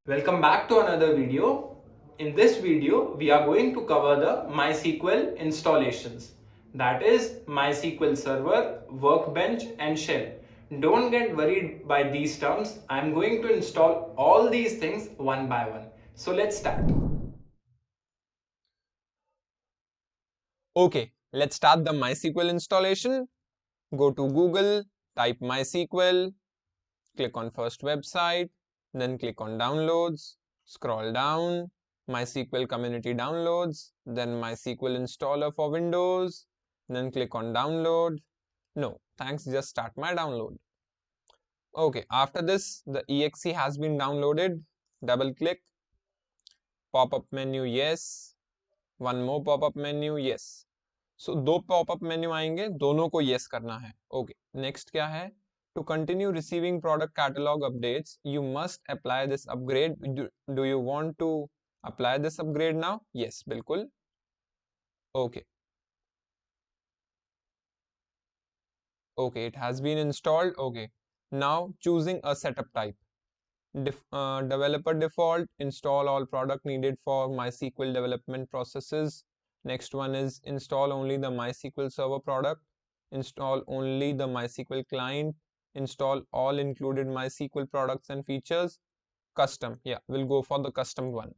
Welcome back to another video. In this video, we are going to cover the MySQL installations. That is MySQL Server, Workbench and Shell. Don't get worried by these terms. I am going to install all these things one by one. So let's start. Okay, let's start the MySQL installation. Go to Google, type MySQL, click on first website, then click on downloads, scroll down, MySQL community downloads, then MySQL installer for Windows, then click on download. No, thanks, just start my download. Okay, after this, the exe has been downloaded. Double click, pop-up menu, yes. One more pop-up menu, yes. सो दो popup menu आएंगे, दोनों को yes करना है. Okay, next क्या है? To continue receiving product catalog updates you must apply this upgrade. Do you want to apply this upgrade now? Yes, बिल्कुल. Okay, okay, it has been installed. Okay, now choosing a setup type. Developer default, install all product needed for MySQL development processes. Next one is install only the MySQL server product, install only the MySQL client, install all included MySQL products and features. Custom, yeah, we'll go for the custom one.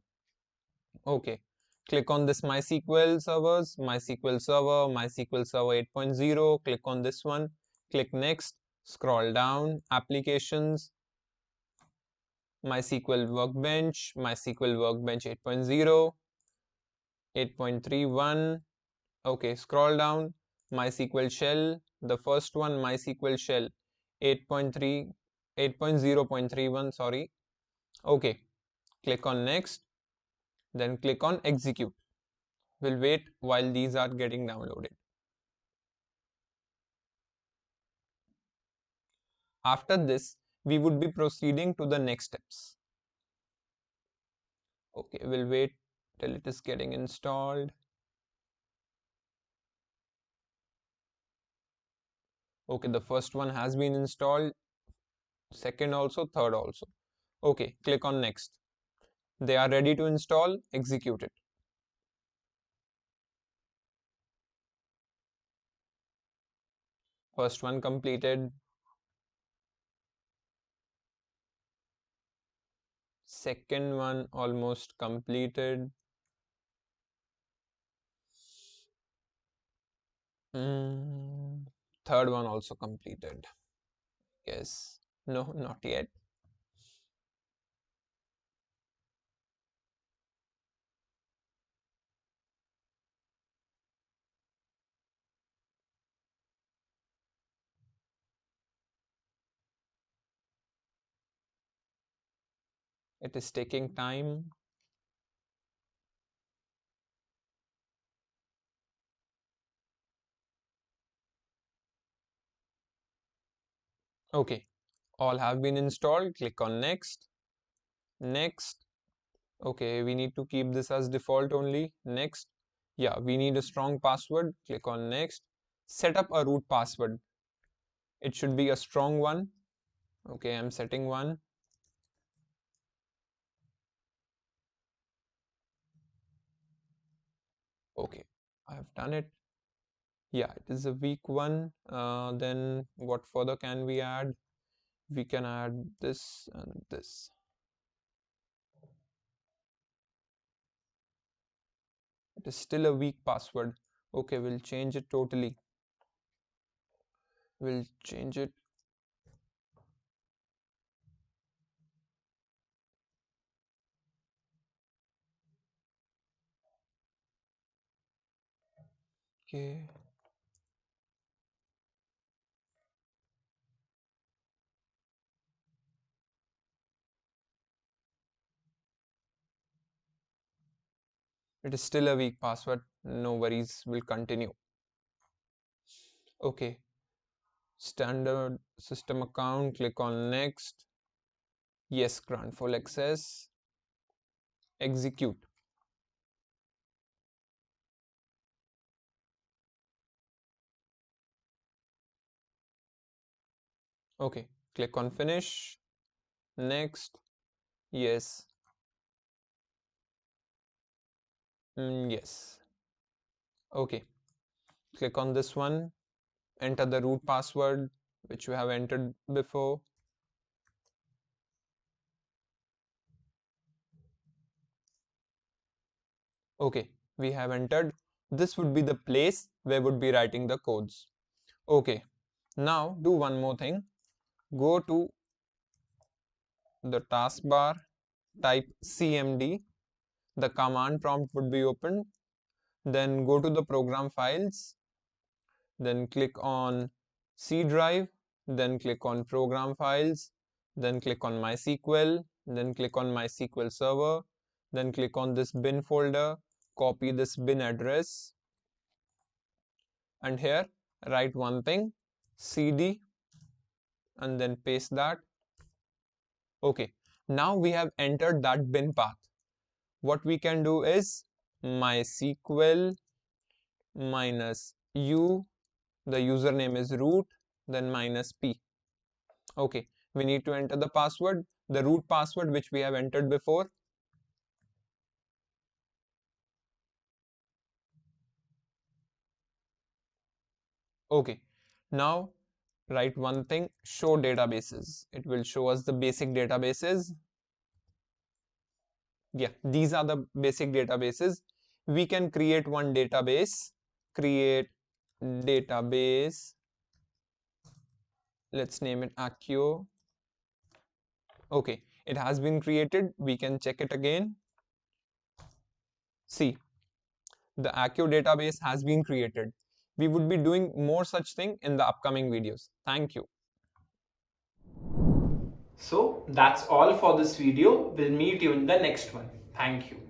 Okay, click on this MySQL servers, MySQL server, MySQL server 8.0, click on this one, click next, scroll down, applications, MySQL Workbench, MySQL Workbench 8.0, 8.31. Okay, scroll down, MySQL Shell, the first one, MySQL Shell 8.3, 8.0.31, sorry. Okay, click on next, then click on execute. We'll wait while these are getting downloaded. After this, we would be proceeding to the next steps. Okay, we'll wait till it is getting installed. Okay, the first one has been installed, second also, third also. Okay, click on next. They are ready to install, execute it. First one completed. Second one almost completed. Third one also completed. Yes. No, not yet. It is taking time. Okay, all have been installed. Click on next. Next. Okay, we need to keep this as default only. Next. Yeah, we need a strong password. Click on next. Set up a root password. It should be a strong one. Okay, I'm setting one. Okay, I have done it. Yeah, it is a weak one. Then what further can we add? We can add this and this. It is still a weak password. Okay, we'll change it totally. We'll change it. Okay. It is still a weak password. No worries, we'll continue. Okay. Standard system account, click on next. Yes, grant full access. Execute. Okay, click on finish. Next. Yes. Yes. Okay, click on this one. Enter the root password which you have entered before. Okay, we have entered. This would be the place where would be writing the codes. Okay, now do one more thing. Go to the taskbar, type cmd. The command prompt would be opened. Then go to the program files. Then click on C drive. Then click on program files. Then click on MySQL. Then click on MySQL server. Then click on this bin folder. Copy this bin address. And here write one thing, cd, and then paste that. Okay, now we have entered that bin path. What we can do is MySQL minus u, the username is root, then minus p. Okay, we need to enter the password, the root password which we have entered before. Okay, now write one thing, show databases. It will show us the basic databases. Yeah, these are the basic databases. We can create one database. Create database. Let's name it Accio. Okay, it has been created. We can check it again. See, the Accio database has been created. We would be doing more such thing in the upcoming videos. Thank you. So that's all for this video. We'll meet you in the next one. Thank you.